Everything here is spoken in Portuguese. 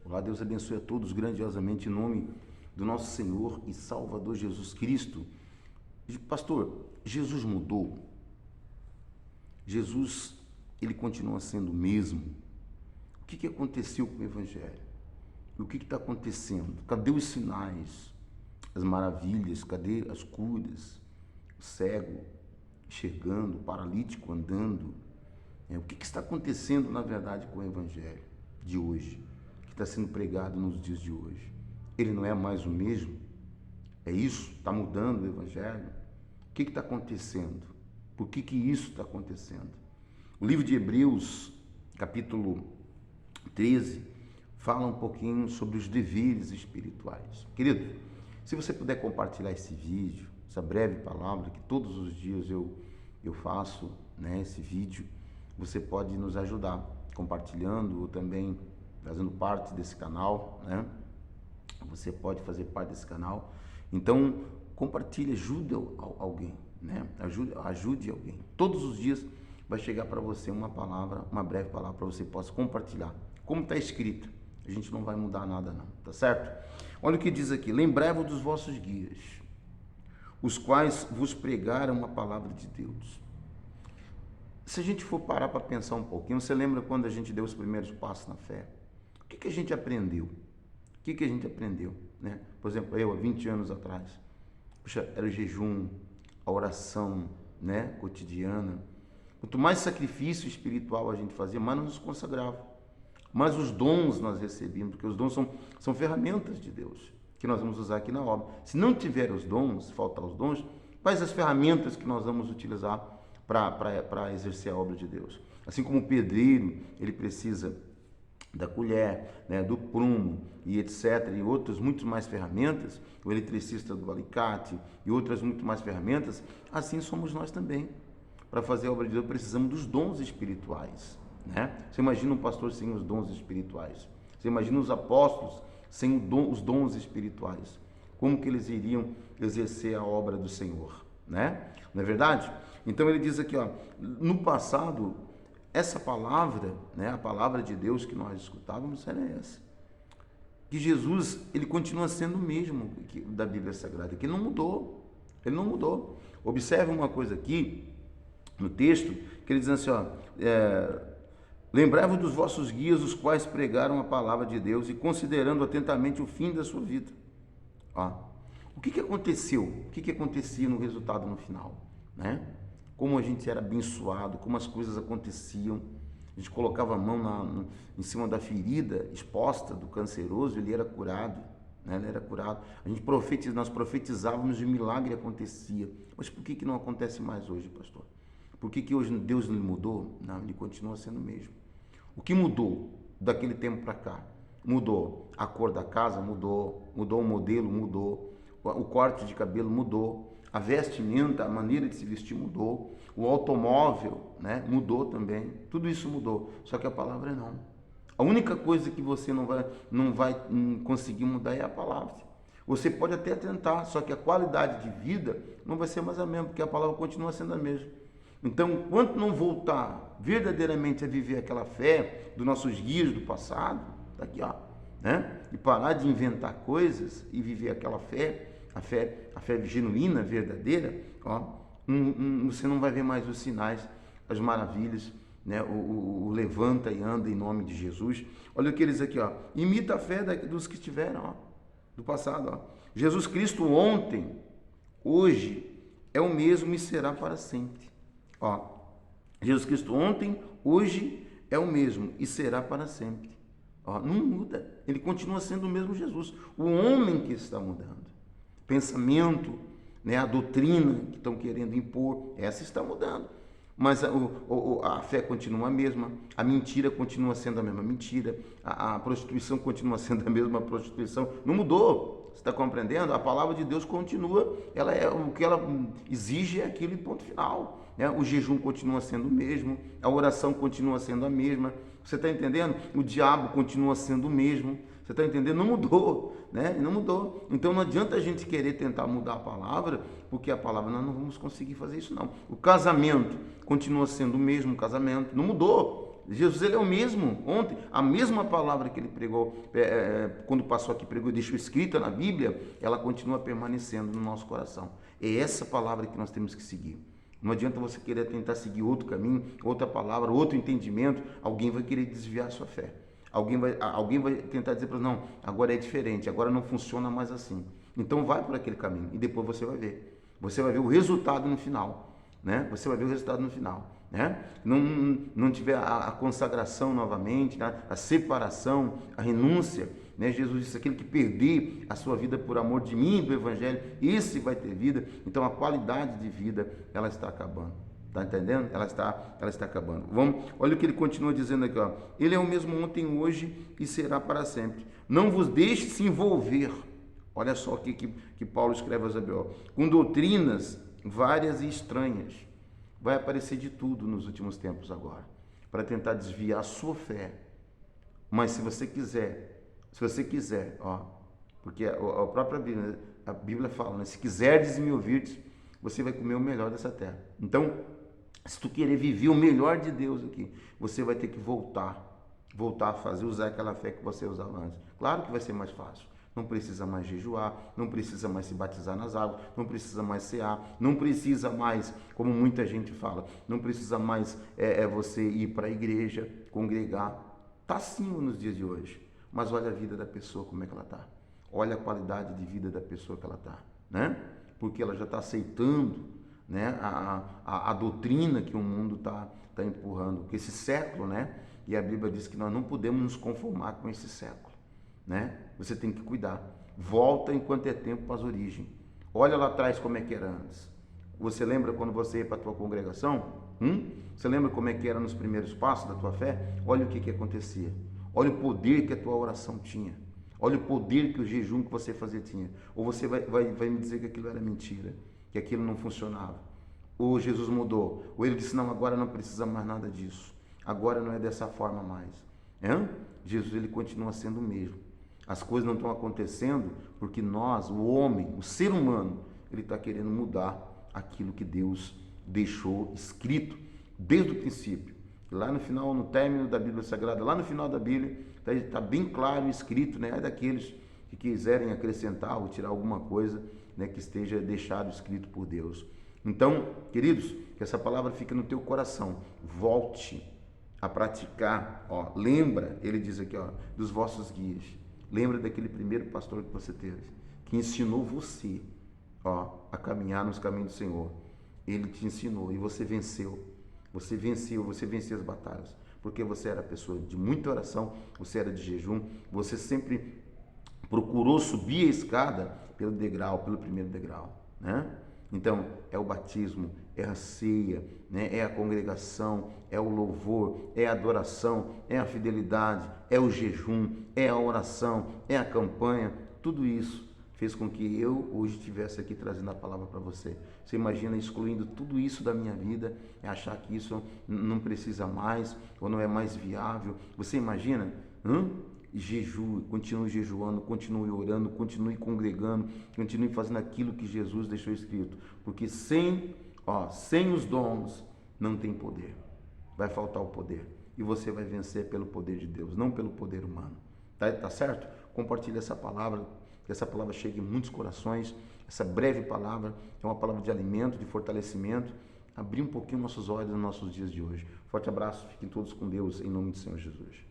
Olá, Deus abençoe a todos grandiosamente em nome do nosso Senhor e Salvador Jesus Cristo. Pastor, Jesus mudou? Jesus, ele continua sendo o mesmo? O que aconteceu com o Evangelho? O que está acontecendo? Cadê os sinais, as maravilhas? Cadê as curas? O cego enxergando, o paralítico andando? O que está acontecendo, na verdade, com o Evangelho de hoje, que está sendo pregado nos dias de hoje? Ele não é mais o mesmo? É isso? Está mudando o Evangelho? O que está acontecendo? Por que isso está acontecendo? O livro de Hebreus, capítulo 13, fala um pouquinho sobre os deveres espirituais. Querido, se você puder compartilhar esse vídeo, essa breve palavra, que todos os dias eu faço, né, esse vídeo, você pode nos ajudar compartilhando ou também fazendo parte desse canal, né? Você pode fazer parte desse canal. Então, compartilhe, ajude alguém, né? Ajude alguém. Todos os dias vai chegar para você uma palavra, uma breve palavra para você possa compartilhar. Como está escrito, a gente não vai mudar nada não, tá certo? Olha o que diz aqui: lembrai-vos dos vossos guias, os quais vos pregaram a palavra de Deus. Se a gente for parar para pensar um pouquinho, você lembra quando a gente deu os primeiros passos na fé? O que a gente aprendeu? O que a gente aprendeu, né? Por exemplo, eu, há 20 anos atrás, puxa, era o jejum, a oração, né, cotidiana. Quanto mais sacrifício espiritual a gente fazia, mais nos consagrava. Mais os dons nós recebíamos, porque os dons são ferramentas de Deus, que nós vamos usar aqui na obra. Se não tiver os dons, se faltar os dons, quais as ferramentas que nós vamos utilizar para exercer a obra de Deus? Assim como o pedreiro, ele precisa da colher, né, do prumo e etc, e outras muito mais ferramentas, o eletricista do alicate e outras muito mais ferramentas, assim somos nós também. Para fazer a obra de Deus precisamos dos dons espirituais, né? Você imagina um pastor sem os dons espirituais? Você imagina os apóstolos sem os dons espirituais? Como que eles iriam exercer a obra do Senhor, né? Não é verdade? Então ele diz aqui, ó, no passado, essa palavra, né, a palavra de Deus que nós escutávamos era essa. Que Jesus, ele continua sendo o mesmo da Bíblia Sagrada, que ele não mudou. Ele não mudou. Observe uma coisa aqui, no texto, que ele diz assim, ó, lembrai-vos dos vossos guias, os quais pregaram a palavra de Deus e considerando atentamente o fim da sua vida. Ó, o que aconteceu? O que acontecia no resultado no final, né? Como a gente era abençoado, como as coisas aconteciam. A gente colocava a mão em cima da ferida exposta do canceroso, ele era curado, né? Ele era curado. Nós profetizávamos e o milagre acontecia. Mas por que não acontece mais hoje, pastor? Por que hoje Deus não mudou? Não, ele continua sendo o mesmo. O que mudou daquele tempo para cá? Mudou a cor da casa, mudou o modelo, mudou, o corte de cabelo mudou, a vestimenta, a maneira de se vestir mudou, o automóvel, né, mudou também, tudo isso mudou, só que a palavra não. A única coisa que você não vai conseguir mudar é a palavra. Você pode até tentar, só que a qualidade de vida não vai ser mais a mesma, porque a palavra continua sendo a mesma. Então, enquanto não voltar verdadeiramente a viver aquela fé dos nossos guias do passado, tá aqui, ó, né, e parar de inventar coisas e viver aquela fé, a fé genuína, verdadeira, ó, você não vai ver mais os sinais, as maravilhas, né? O levanta e anda em nome de Jesus. Olha o que eles aqui, ó, imita a fé dos que tiveram, ó, do passado, ó. Jesus Cristo ontem, hoje, é o mesmo e será para sempre. Ó, Jesus Cristo ontem, hoje, é o mesmo e será para sempre. Ó, não muda, ele continua sendo o mesmo Jesus. O homem que está mudando. Pensamento, né, a doutrina que estão querendo impor, essa está mudando. Mas a fé continua a mesma, a mentira continua sendo a mesma mentira, a prostituição continua sendo a mesma prostituição. Não mudou, você está compreendendo? A palavra de Deus continua, o que ela exige é aquilo e ponto final. Né? O jejum continua sendo o mesmo, a oração continua sendo a mesma. Você está entendendo? O diabo continua sendo o mesmo. Você está entendendo? Não mudou, né? Não mudou. Então não adianta a gente querer tentar mudar a palavra, porque a palavra nós não vamos conseguir fazer isso não. O casamento continua sendo o mesmo casamento, não mudou. Jesus, ele é o mesmo. Ontem, a mesma palavra que ele pregou, quando passou aqui, pregou e deixou escrita na Bíblia, ela continua permanecendo no nosso coração. É essa palavra que nós temos que seguir. Não adianta você querer tentar seguir outro caminho, outra palavra, outro entendimento. Alguém vai querer desviar a sua fé. Alguém vai tentar dizer para você, não, agora é diferente, agora não funciona mais assim. Então vai por aquele caminho e depois você vai ver. Você vai ver o resultado no final, né? Você vai ver o resultado no final, né? Não tiver a consagração novamente, né? A separação, a renúncia, né? Jesus disse, aquele que perder a sua vida por amor de mim, do Evangelho, esse vai ter vida. Então a qualidade de vida, ela está acabando. Está entendendo? Ela está acabando. Olha o que ele continua dizendo aqui, ó. Ele é o mesmo ontem, hoje e será para sempre. Não vos deixe se envolver. Olha só o que Paulo escreve a Isabel. Com doutrinas várias e estranhas. Vai aparecer de tudo nos últimos tempos agora, para tentar desviar a sua fé. Mas se você quiser, ó, porque a própria Bíblia fala, né? Se quiserdes e me ouvirdes, você vai comer o melhor dessa terra. Então, se tu querer viver o melhor de Deus aqui, você vai ter que voltar a fazer, usar aquela fé que você usava antes. Claro que vai ser mais fácil. Não precisa mais jejuar, não precisa mais se batizar nas águas, não precisa mais cear, não precisa mais, como muita gente fala, não precisa mais você ir para a igreja, congregar. Está sim nos dias de hoje, mas olha a vida da pessoa, como é que ela está. Olha a qualidade de vida da pessoa que ela está, né? Porque ela já está aceitando, né, a doutrina que o mundo está empurrando, que esse século, né? E a Bíblia diz que nós não podemos nos conformar com esse século, né? Você tem que cuidar. Volta enquanto é tempo para as origens. Olha lá atrás como é que era antes. Você lembra quando você ia para a tua congregação? Você lembra como é que era nos primeiros passos da tua fé? Olha o que acontecia. Olha o poder que a tua oração tinha. Olha o poder que o jejum que você fazia tinha. Ou você vai me dizer que aquilo era mentira, que aquilo não funcionava. Ou Jesus mudou. Ou ele disse, não, agora não precisa mais nada disso. Agora não é dessa forma mais. Jesus, ele continua sendo o mesmo. As coisas não estão acontecendo porque nós, o homem, o ser humano, ele está querendo mudar aquilo que Deus deixou escrito desde o princípio. Lá no final, no término da Bíblia Sagrada, lá no final da Bíblia, está bem claro escrito, né? É daqueles que quiserem acrescentar ou tirar alguma coisa, né, que esteja deixado escrito por Deus. Então, queridos, que essa palavra fique no teu coração. Volte a praticar. Ó, lembra, ele diz aqui, ó, dos vossos guias. Lembra daquele primeiro pastor que você teve, que ensinou você, ó, a caminhar nos caminhos do Senhor. Ele te ensinou e você venceu. Você venceu as batalhas. Porque você era pessoa de muita oração, você era de jejum, você sempre procurou subir a escada pelo primeiro degrau, né? Então, é o batismo, é a ceia, né? É a congregação, é o louvor, é a adoração, é a fidelidade, é o jejum, é a oração, é a campanha. Tudo isso fez com que eu hoje estivesse aqui trazendo a palavra para você. Você imagina excluindo tudo isso da minha vida, achar que isso não precisa mais, ou não é mais viável. Você imagina? Jejue, continue jejuando, continue orando, continue congregando, continue fazendo aquilo que Jesus deixou escrito, porque sem os dons não tem poder, vai faltar o poder, e você vai vencer pelo poder de Deus, não pelo poder humano, tá certo? Compartilhe essa palavra, que essa palavra chegue em muitos corações, essa breve palavra é uma palavra de alimento, de fortalecimento, abrir um pouquinho nossos olhos nos nossos dias de hoje. Forte abraço, fiquem todos com Deus, em nome do Senhor Jesus.